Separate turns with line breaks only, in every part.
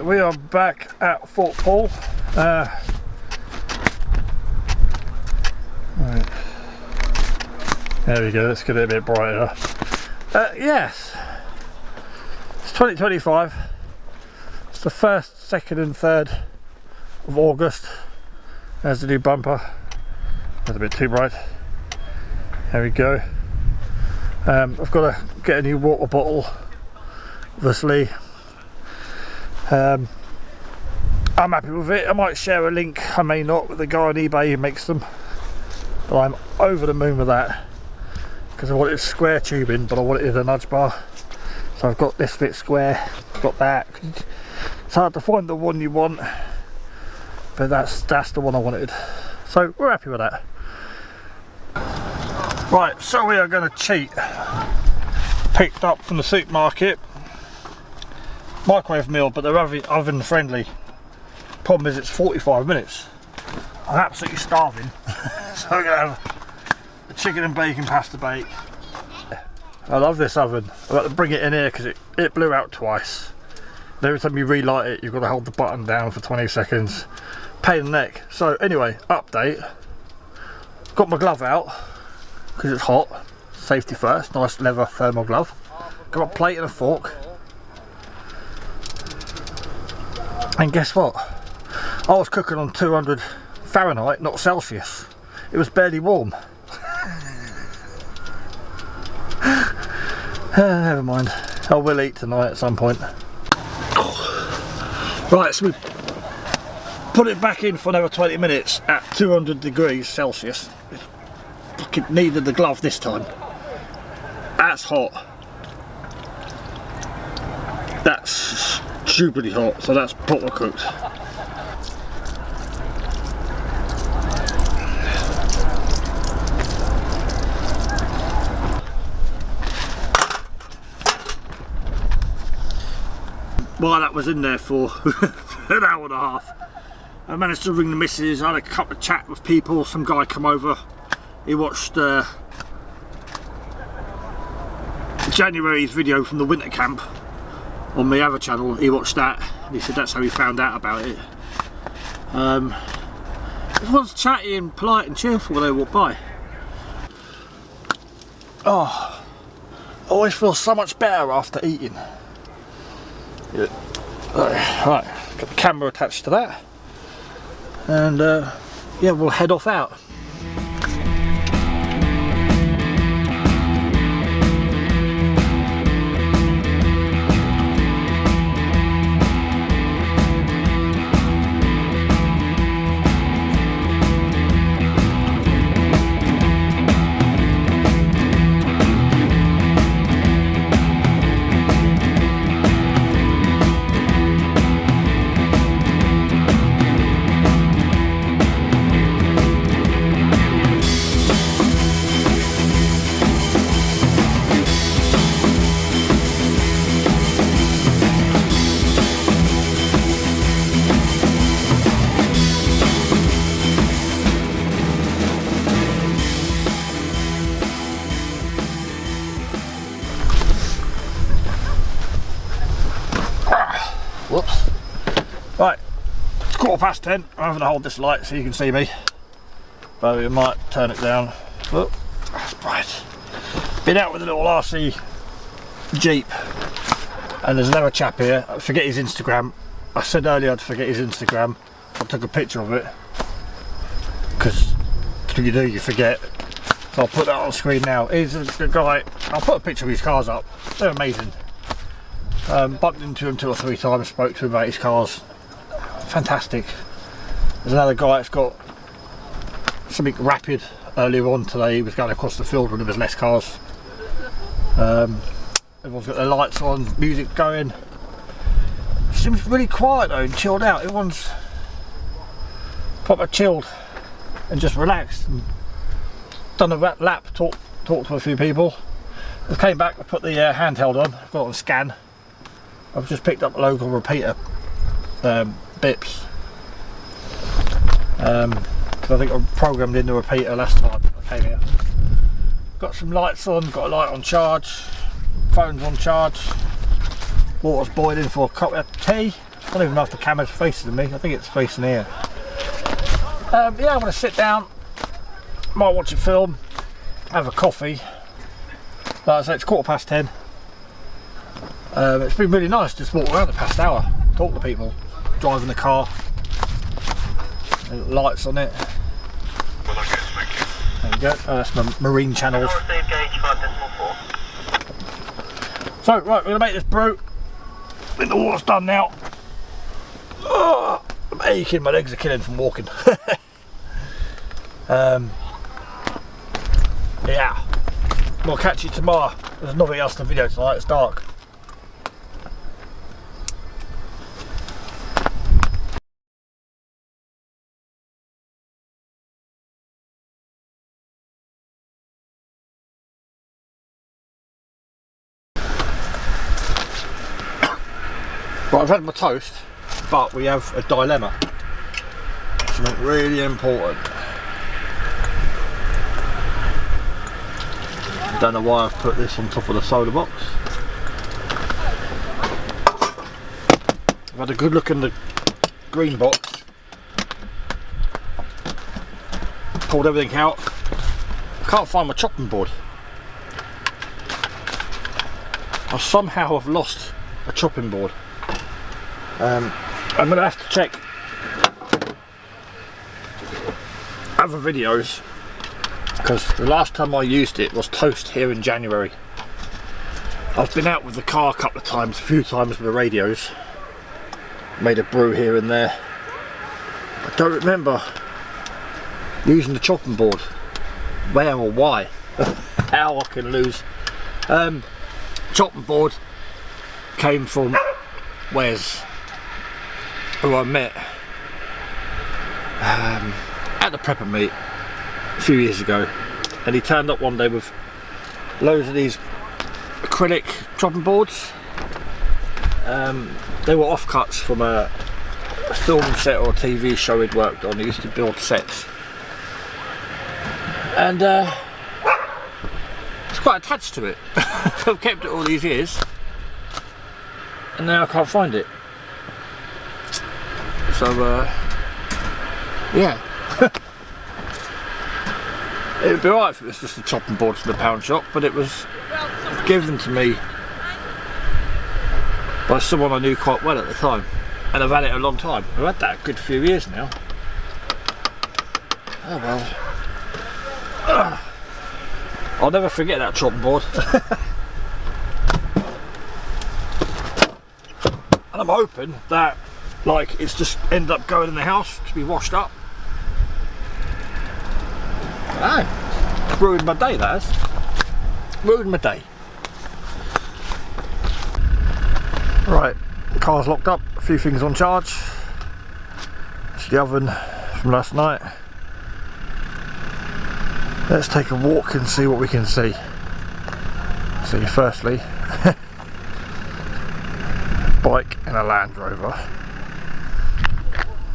Right, we are back at Fort Paull. Right. There we go, let's get it a bit brighter. Yes, it's 2025. It's the 1st, 2nd and 3rd of August. There's the new bumper. That's a bit too bright. There we go. I've got to get a new water bottle, obviously. I'm happy with it. I might share a link, I may not, with the guy on eBay who makes them, but I'm over the moon with that because I wanted square tubing, but I wanted a nudge bar, so I've got this bit square, got that. It's hard to find the one you want, but that's the one I wanted, so we're happy with that. Right, so we are going to cheat. Picked up from the supermarket, microwave meal, but they're oven friendly. Problem is it's 45 minutes. I'm absolutely starving, so I'm going to have a chicken and bacon pasta bake. I love this oven. I've got to bring it in here because it blew out twice. And every time you relight it, you've got to hold the button down for 20 seconds. Pain in the neck. So anyway, update. Got my glove out because it's hot. Safety first. Nice leather thermal glove. Got a plate and a fork. And guess what? I was cooking on 200 Fahrenheit, not Celsius. It was barely warm. Never mind. I will eat tonight at some point. Right, so we put it back in for another 20 minutes at 200 degrees Celsius. Fucking needed the glove this time. That's hot. That's stupidly hot, so that's proper cooked. While that was in there for an hour and a half, I managed to ring the missus. I had a couple of chat with people. Some guy come over, he watched January's video from the winter camp on my other channel. He watched that and he said that's how he found out about it. Everyone's chatty and polite and cheerful when they walk by. Oh, I always feel so much better after eating. Yeah. Right, got the camera attached to that, and yeah, we'll head off out. Whoops. Right, it's 10:15. I'm having to hold this light so you can see me, but we might turn it down. Oh, that's bright. Been out with a little RC Jeep, and there's another chap here. I forget his Instagram. I said earlier I'd forget his Instagram. I took a picture of it because when you do, you forget. So I'll put that on screen now. He's a guy. I'll put a picture of his cars up. They're amazing. Bumped into him 2 or 3 times, spoke to him about his cars. Fantastic. There's another guy that's got something rapid earlier on today. He was going across the field when there was less cars. Everyone's got their lights on, music going. Seems really quiet though and chilled out. Everyone's proper chilled and just relaxed. And done a lap, talked to a few people. I came back, I put the handheld on, I've got it on scan. I've just picked up a local repeater, bips. Cause I think I programmed in the repeater last time I came here. Got some lights on, got a light on charge, phone's on charge, water's boiling for a cup of tea. don't even know if the camera's facing me. I think it's facing here. Yeah, I'm going to sit down, might watch a film, have a coffee. Like I say, it's 10:15. It's been really nice to just walk around the past hour, talk to people, driving the car, lights on it. There we go, that's my marine channels. So, right, we're going to make this brew. I think the water's done now. Oh, I'm aching, my legs are killing from walking. Yeah, we'll catch you tomorrow. There's nothing else to video tonight, it's dark. Right, I've had my toast, but we have a dilemma. Something really important. I don't know why I've put this on top of the soda box. I've had a good look in the green box. Pulled everything out. I can't find my chopping board. I somehow have lost a chopping board. I'm going to have to check other videos, because the last time I used it was toast here in January. I've been out with the car a couple of times, a few times with the radios, made a brew here and there. I don't remember using the chopping board, where or why. How I can lose. Chopping board came from Wes, who I met at the prepper meet a few years ago, and he turned up one day with loads of these acrylic chopping boards. They were offcuts from a film set or a TV show he'd worked on. He used to build sets, and it's quite attached to it. I've kept it all these years, and now I can't find it. So yeah. It would be alright if it was just a chopping board from the pound shop, but it was given to me by someone I knew quite well at the time, and I've had it a long time. I've had that a good few years now. Oh well. I'll never forget that chopping board. And I'm hoping that, like, it's just ended up going in the house to be washed up. Oh, ruined my day, that has. Ruined my day. Right, the car's locked up, a few things on charge. It's the oven from last night. Let's take a walk and see what we can see. See, firstly, bike and a Land Rover.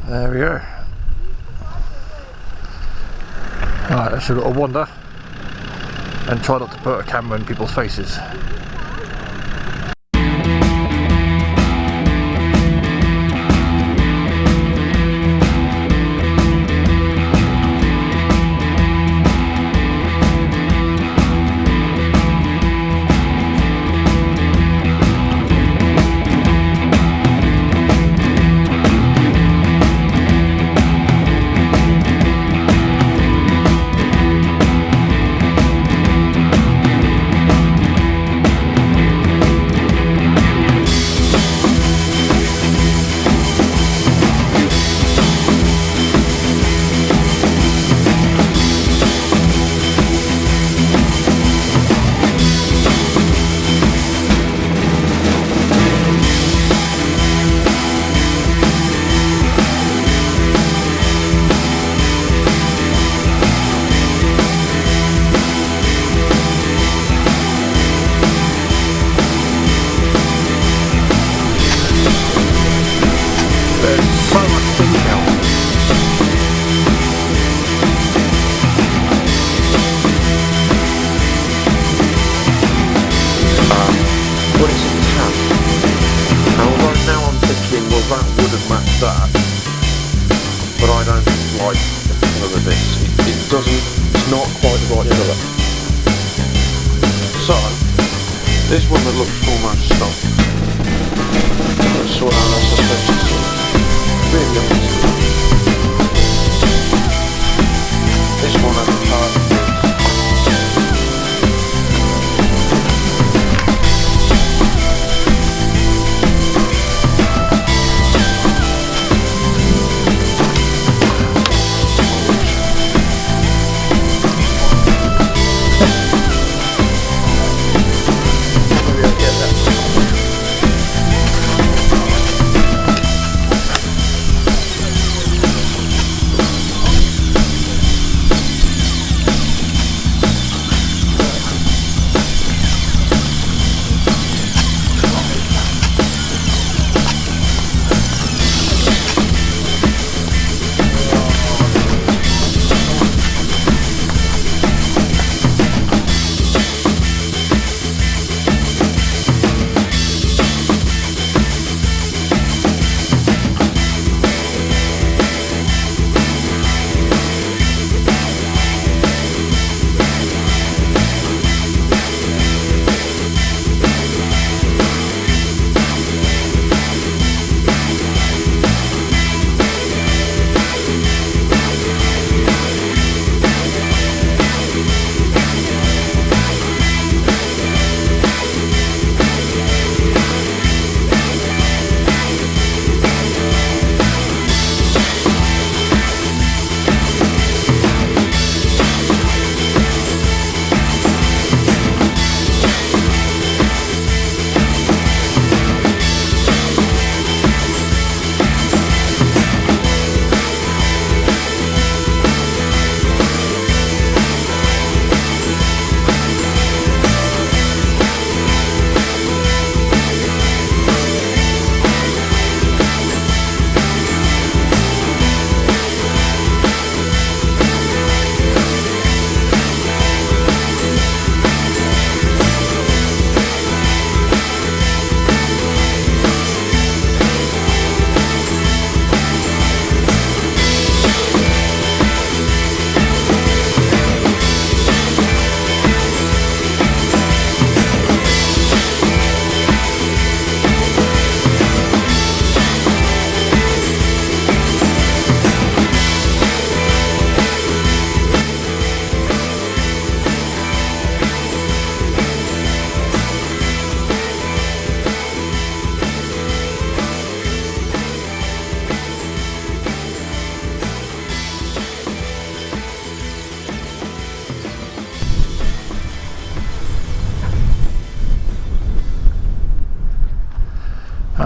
There we go. Right, let's have a little wander and try not to put a camera in people's faces.
the right colour. So, this one that looks almost stock. Let's sort out our suspension system. Really limited. This one has a part.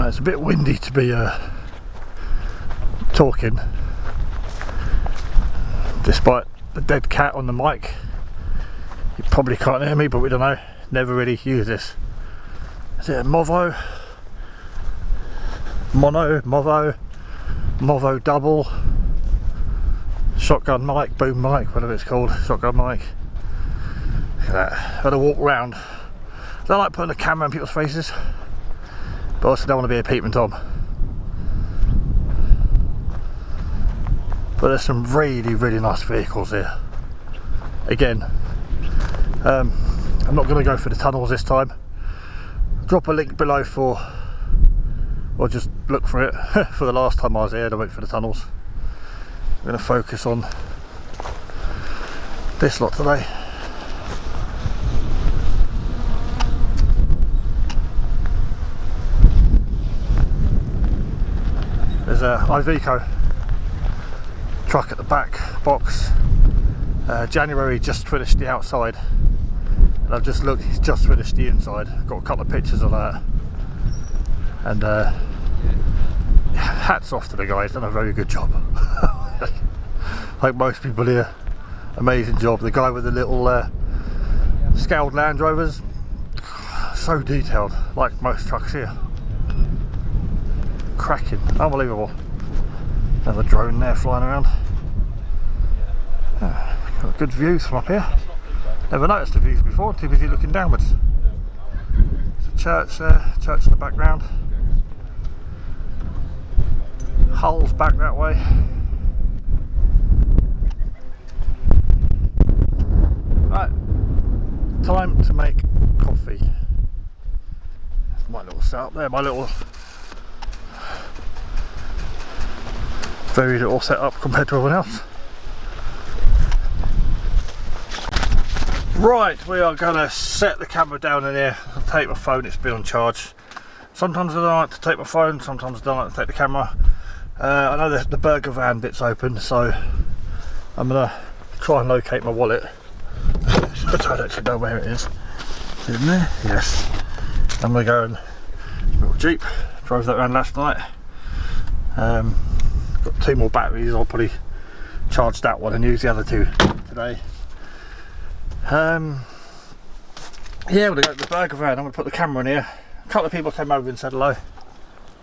It's a bit windy to be talking, despite the dead cat on the mic. You probably can't hear me, but we don't know. Never really use this. Is it a Movo? Movo double, shotgun mic, boom mic, whatever it's called, shotgun mic. Look at that. I had to walk around. I don't like putting a camera in people's faces, but I also don't want to be a peeping Tom. But there's some really nice vehicles here. Again, I'm not going to go for the tunnels this time. Drop a link below for, or just look for it. For the last time I was here, I went for the tunnels. I'm going to focus on this lot today. There's a Iveco truck at the back box. January just finished the outside, and I've just looked, he's just finished the inside. Got a couple of pictures of that, and hats off to the guy, he's done a very good job. Like most people here, amazing job. The guy with the little scaled Land Rovers, so detailed, like most trucks here. Cracking, unbelievable. Another drone there flying around. Got good views from up here. Never noticed the views before, too busy looking downwards. There's a church there, church in the background. Hull's back that way. time to make coffee. That's my little setup there, my little very little setup compared to everyone else. Right, we are going to set the camera down in here. I'll take my phone, it's been on charge. Sometimes I don't like to take my phone, sometimes I don't like to take the camera. I know the burger van bit's open, so I'm going to try and locate my wallet. I don't actually know where it is. Is it in there? Yes. I'm going to go and little Jeep. Drove that around last night. Got 2 more batteries. I'll probably charge that one and use the other 2 today. Yeah, we're going to go to the burger van. I'm going to put the camera in here. A couple of people came over and said hello.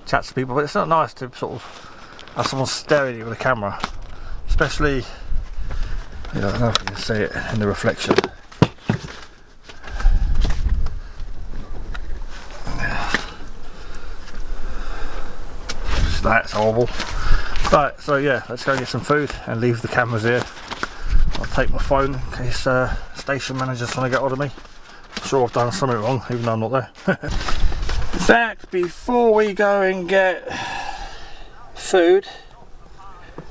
Chat to people, but it's not nice to sort of have someone staring at you with a camera, especially. I don't know if you can see it in the reflection. That's horrible. Right, so yeah, let's go get some food and leave the cameras here. I'll take my phone in case station manager's trying to get hold of me. I'm sure I've done something wrong, even though I'm not there. In fact, before we go and get food,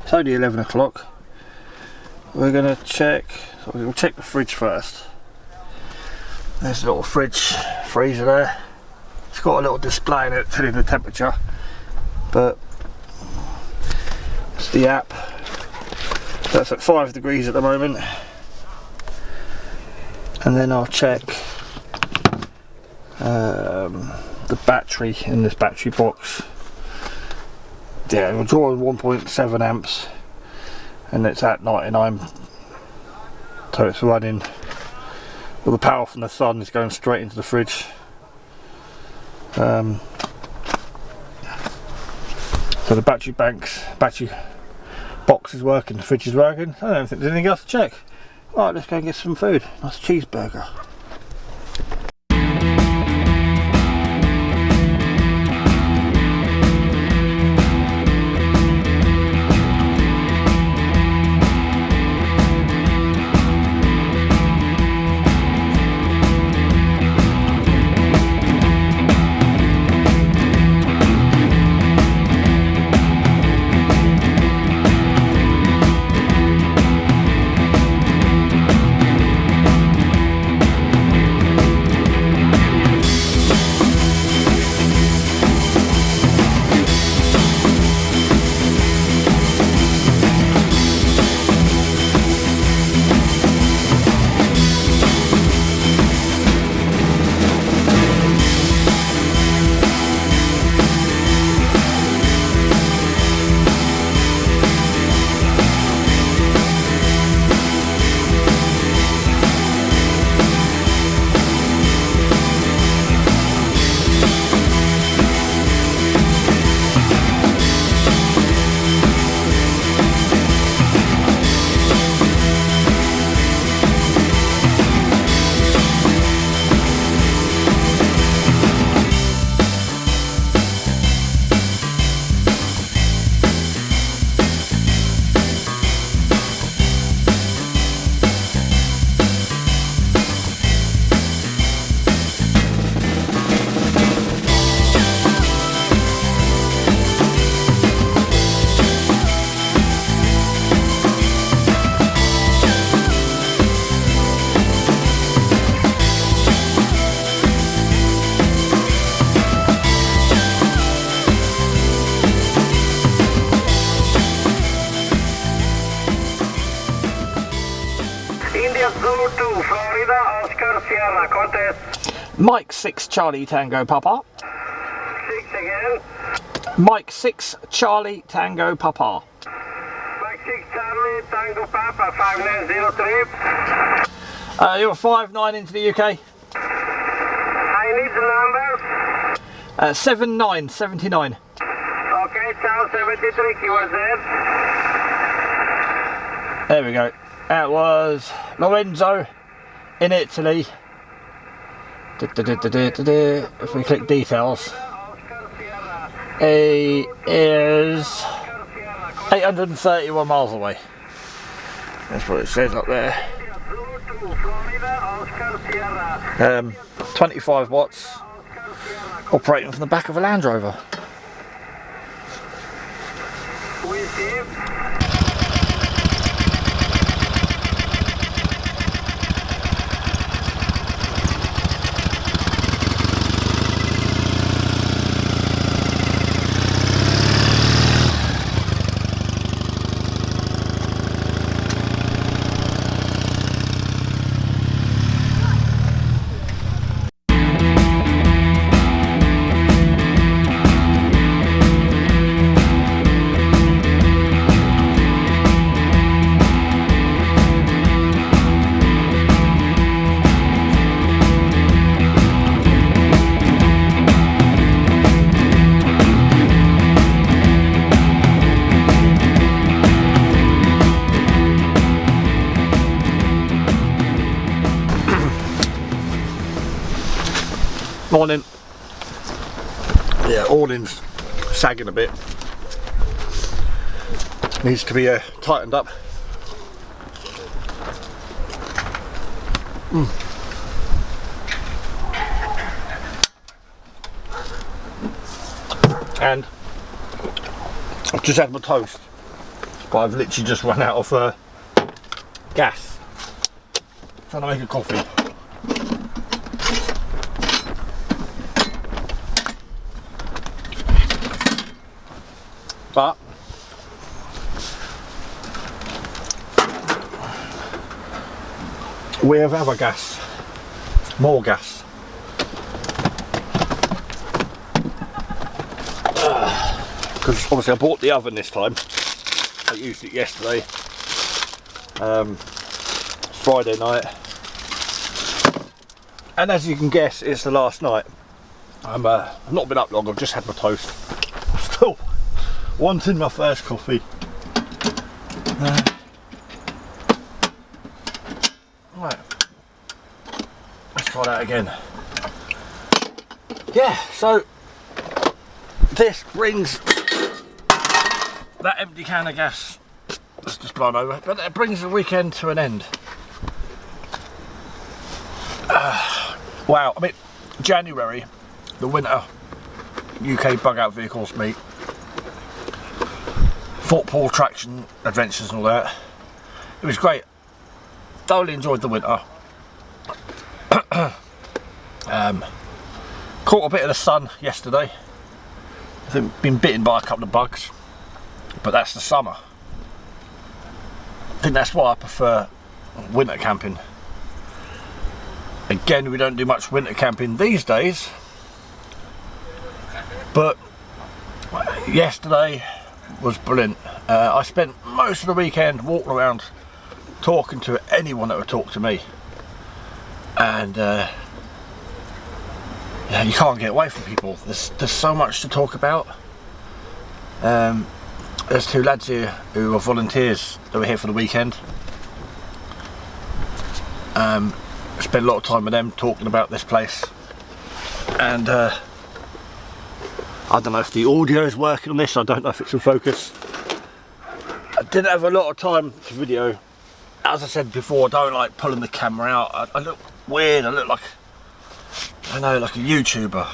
it's only 11 o'clock. We're going to check, so we'll check the fridge first. There's a little freezer there. It's got a little display in it telling the temperature, but it's the app. That's at 5 degrees at the moment. And then I'll check the battery in this battery box. Yeah, we're drawing 1.7 amps. And it's at 99, so it's running. All the power from the sun is going straight into the fridge. So the battery box is working, the fridge is working. I don't think there's anything else to check. Right, let's go and get some food. Nice cheeseburger. Mike 6 Charlie Tango Papa.
6 again.
Mike 6 Charlie Tango Papa.
Mike 6 Charlie Tango Papa 5903.
You're 5-9 into the UK.
I need the numbers.
7979.
Okay, Charles 73, he was there.
There we go. That was Lorenzo in Italy. If we click details, he is 831 miles away. That's what it says up there. 25 watts, operating from the back of a Land Rover. Morning. Yeah, awning's sagging a bit. Needs to be tightened up. And I've just had my toast, but I've literally just run out of gas. Trying to make a coffee. But we have other gas, more gas. Because obviously I bought the oven this time. I used it yesterday, Friday night, and as you can guess, it's the last night. I've not been up long. I've just had my toast. Still wanting my first coffee. Right, let's try that again. Yeah, so this brings that empty can of gas that's just blown over, but it brings the weekend to an end. Wow, I mean, January, the winter UK bug out vehicles meet, Fort Paull traction adventures and all that. It was great. Thoroughly enjoyed the winter. Caught a bit of the sun yesterday. I think been bitten by a couple of bugs, but that's the summer. I think that's why I prefer winter camping. Again, we don't do much winter camping these days, but yesterday was brilliant. I spent most of the weekend walking around talking to anyone that would talk to me, and yeah, you can't get away from people. There's so much to talk about. There's two lads here who are volunteers that were here for the weekend. Spent a lot of time with them talking about this place, and I don't know if the audio is working on this. I don't know if it's in focus. I didn't have a lot of time to video. As I said before, I don't like pulling the camera out. I look weird. I look like, I know, like a YouTuber.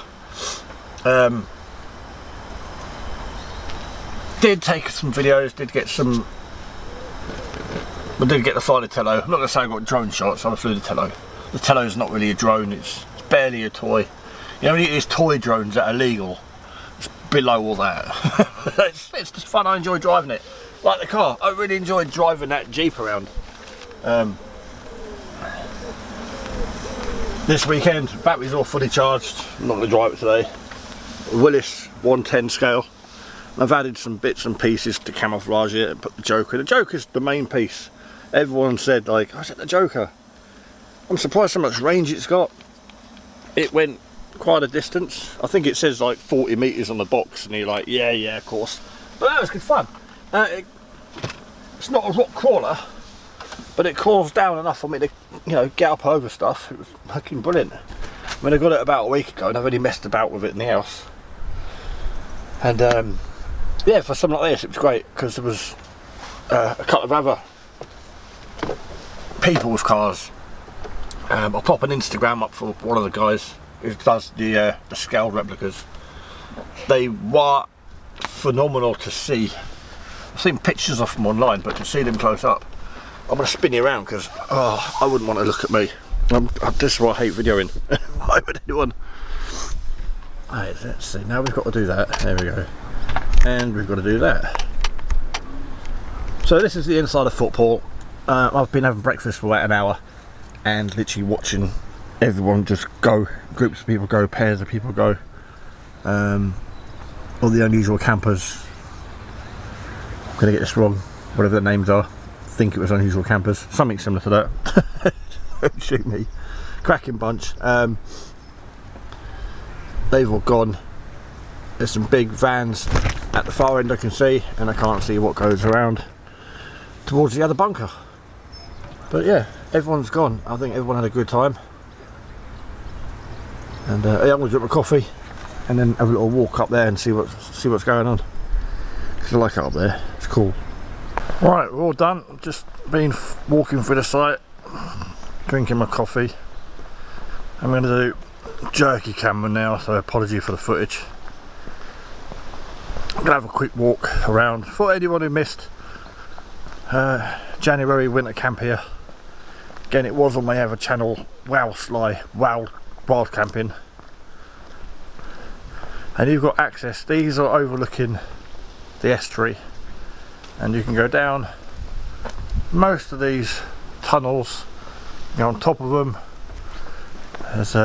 Did take some videos. Did get some. I did get the fly the Tello. I'm not going to say I got drone shots. I flew the Tello. The Tello is not really a drone. It's barely a toy. You know, these toy drones that are legal. It's below all that. it's just fun. I enjoy driving it. Like the car, I really enjoyed driving that Jeep around. This weekend, battery's all fully charged. I'm not going to drive it today. Willis 110 scale. I've added some bits and pieces to camouflage it and put the Joker. The Joker's the main piece. Everyone said, like, I said, the Joker. I'm surprised how much range it's got. It went quite a distance. I think it says like 40 metres on the box, and you're like, yeah, of course. But that was good fun. It's not a rock crawler, but it crawls down enough for me to, you know, get up over stuff. It was fucking brilliant. I mean, I got it about a week ago, and I've only messed about with it in the house. And yeah, for something like this, it was great, because there was a couple of other people with cars I'll pop an Instagram up for one of the guys who does the scaled replicas. They were phenomenal to see. I've seen pictures of them online, but to see them close up, I'm going to spin you around because I wouldn't want to look at me. This is why I hate videoing. Why would anyone? Right, let's see. Now we've got to do that. There we go. And we've got to do that. So this is the inside of football. I've been having breakfast for about an hour and literally watching everyone just go. Groups of people go, pairs of people go. All the unusual campers. I'm going to get this wrong. Whatever the names are. I think it was unusual campers. Something similar to that. Don't shoot me. Cracking bunch. They've all gone. There's some big vans at the far end I can see, and I can't see what goes around towards the other bunker. But yeah, everyone's gone. I think everyone had a good time. And yeah, I'm gonna drink my coffee and then have a little walk up there and see what's going on. Because I like it up there. It's cool. Right, we're all done. Just been walking through the site, drinking my coffee. I'm going to do jerky camera now, so apology for the footage. I'm going to have a quick walk around. For anyone who missed January winter camp here, again it was on my other channel, Wild Camping, and you've got access. These are overlooking the estuary, and you can go down most of these tunnels. You know, on top of them there's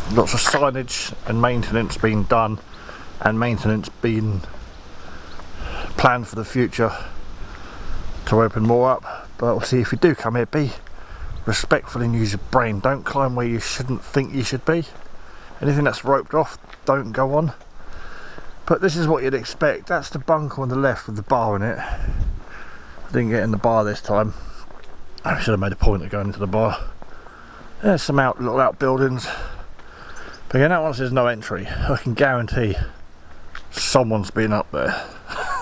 lots of signage and maintenance being done, and maintenance being planned for the future to open more up. But obviously if you do come here, be respectful and use your brain. Don't climb where you shouldn't think you should be. Anything that's roped off, don't go on. But this is what you'd expect. That's the bunker on the left with the bar in it. I didn't get in the bar this time. I should have made a point of going into the bar. There's some little outbuildings. But again, that one says no entry. I can guarantee someone's been up there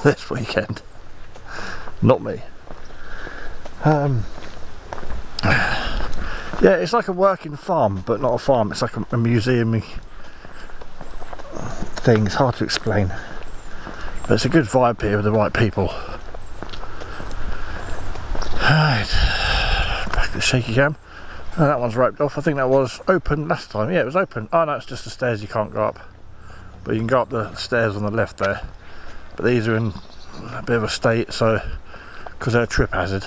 this weekend. Not me. Yeah, it's like a working farm, but not a farm. It's like a museum-y thing. It's hard to explain. But it's a good vibe here with the right people. Right, back to the shaky cam. Oh, that one's roped off. I think that was open last time. Yeah, it was open. Oh no, it's just the stairs you can't go up. But you can go up the stairs on the left there. But these are in a bit of a state, so because they're a trip hazard,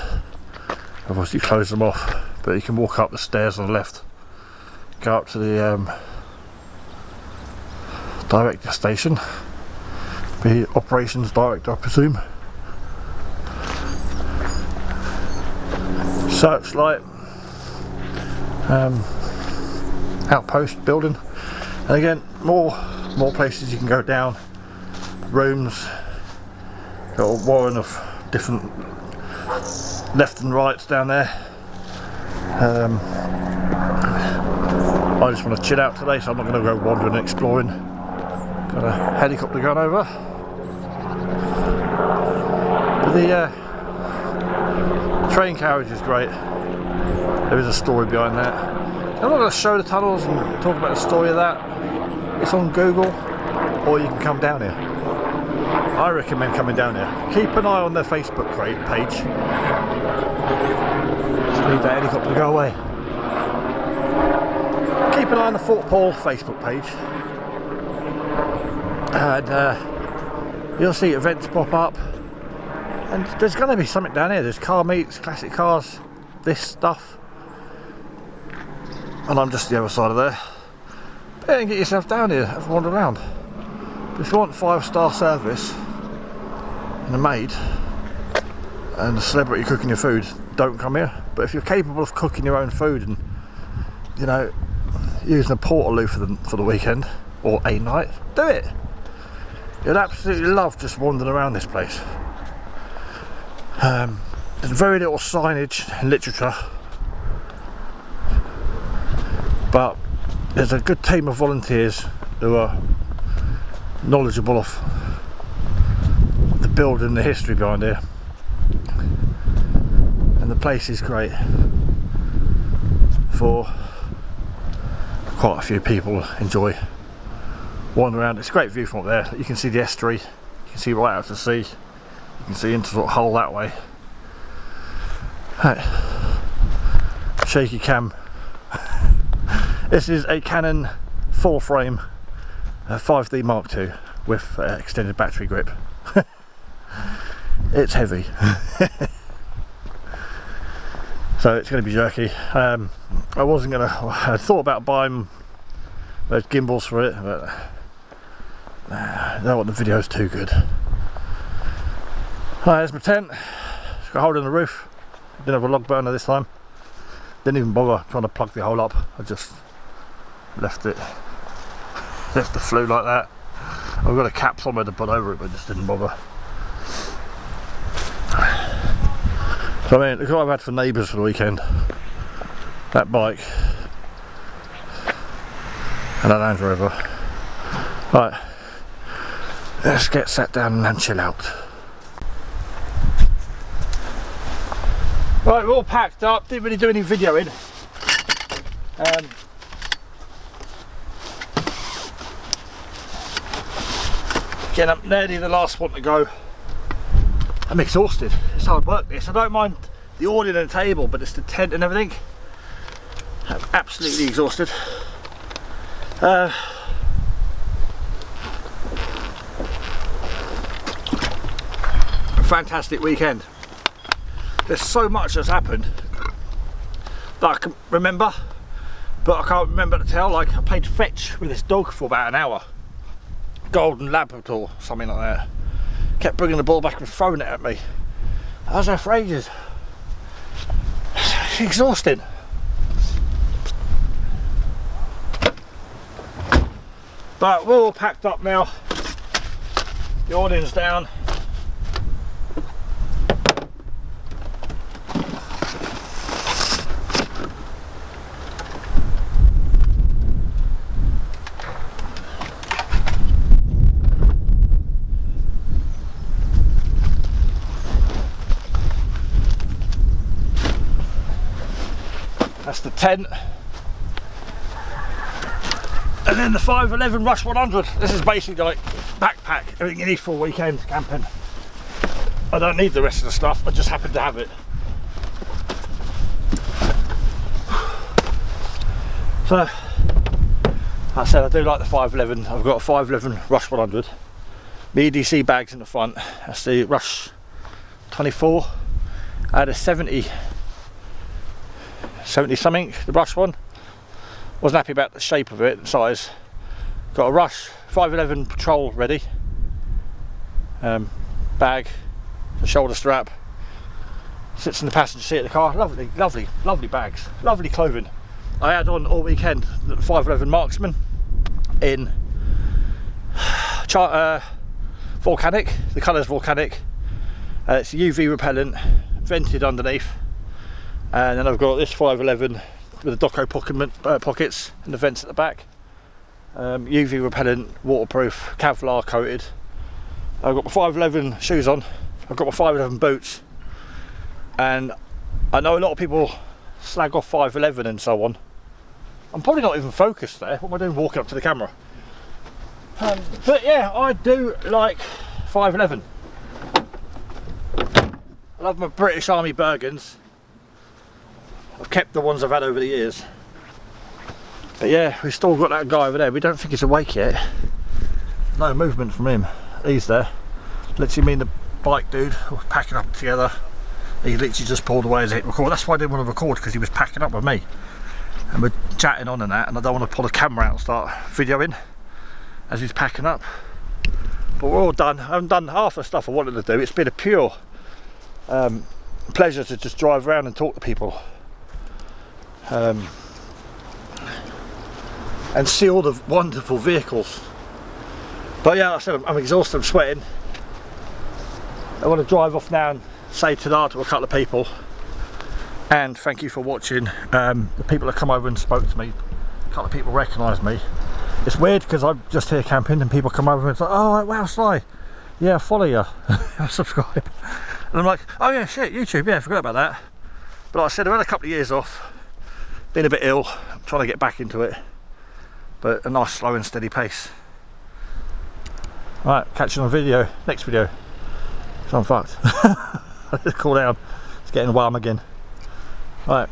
I've obviously closed them off. But you can walk up the stairs on the left, go up to the director station, be operations director I presume. Searchlight, outpost building, and again more places you can go down. Rooms, got a warren of different left and rights down there. I just want to chill out today, so I'm not going to go wandering and exploring. Got a helicopter going over. But the train carriage is great. There is a story behind that. I'm not going to show the tunnels and talk about the story of that. It's on Google, or you can come down here. I recommend coming down here. Keep an eye on their Facebook page. Just need that helicopter to go away. Keep an eye on the Fort Paull Facebook page, and you'll see events pop up. And there's going to be something down here. There's car meets, classic cars, this stuff. And I'm just the other side of there. Yeah, and get yourself down here, have a wander around. But if you want 5-star service and a maid and a celebrity cooking your food, don't come here. But if you're capable of cooking your own food and, you know, using a portaloo for the weekend or a night, do it. You'd absolutely love just wandering around this place. There's very little signage and literature, but there's a good team of volunteers who are knowledgeable of the building and the history behind here, and the place is great. for quite a few people enjoy wandering around. It's a great view from up there. You can see the estuary, you can see right out to sea, you can see into sort of Hull that way. Right. Shaky cam. This is a Canon full frame 5D Mark II with extended battery grip. It's heavy. So it's going to be jerky. I thought about buying those gimbals for it, but I don't want the video's too good. Right, there's my tent. It's got a hole in the roof. Didn't have a log burner this time. Didn't even bother trying to plug the hole up. I just left the flue like that. I've got a cap somewhere to put over it, but just didn't bother. So I mean, look what I've had for neighbours for the weekend. That bike and that Land Rover. Right, let's get sat down and chill out. Right, we're all packed up. Didn't really do any videoing. Again, I'm nearly the last one to go. I'm exhausted. It's hard work this. I don't mind the awning and the table, but it's the tent and everything. I'm absolutely exhausted. Fantastic weekend. There's so much that's happened that I can remember, but I can't remember to tell. Like, I played fetch with this dog for about an hour. Golden Labrador, something like that. Kept bringing the ball back and throwing it at me. I was there for ages. It's exhausting. But we're all packed up now. The awning's down. That's the tent. And then the 511 Rush 100. This is basically like backpack, everything you need for a weekend camping. I don't need the rest of the stuff, I just happen to have it. So, like I said, I do like the 511. I've got a 511 Rush 100. My EDC bags in the front. That's the Rush 24. I had a 70 something, the Rush one. Wasn't happy about the shape of it and size. Got a Rush 511 Patrol ready. Bag, the shoulder strap. Sits in the passenger seat of the car. Lovely, lovely, lovely bags. Lovely clothing. I had on all weekend the 511 Marksman in volcanic. The colour's volcanic. It's UV repellent, vented underneath. And then I've got this 511 with the Doco pockets and the vents at the back. UV repellent, waterproof, Kevlar coated. I've got my 511 shoes on. I've got my 511 boots. And I know a lot of people slag off 511 and so on. I'm probably not even focused there. What am I doing walking up to the camera? But yeah, I do like 511. I love my British Army Bergens. I've kept the ones I've had over the years. But yeah, we've still got that guy over there. We don't think he's awake yet. No movement from him. He's there. Literally me and the bike dude were packing up together. He literally just pulled away as I hit record. That's why I didn't want to record, because he was packing up with me. And we're chatting on and that, and I don't want to pull the camera out and start videoing as he's packing up. But we're all done. I haven't done half the stuff I wanted to do. It's been a pure pleasure to just drive around and talk to people. And see all the wonderful vehicles. But yeah, like I said, I'm exhausted, I'm sweating. I want to drive off now and say ta-da to a couple of people. And thank you for watching. The people that come over and spoke to me, a couple of people recognise me. It's weird because I'm just here camping and people come over and it's like, oh wow, Sly, yeah, I follow you. I subscribe. And I'm like, oh yeah, shit, YouTube, yeah, I forgot about that. But like I said, I've had a couple of years off. Been a bit ill, trying to get back into it, but a nice slow and steady pace. Right, catch you on video, next video. So I'm fucked. I just cool down. It's getting warm again. Right.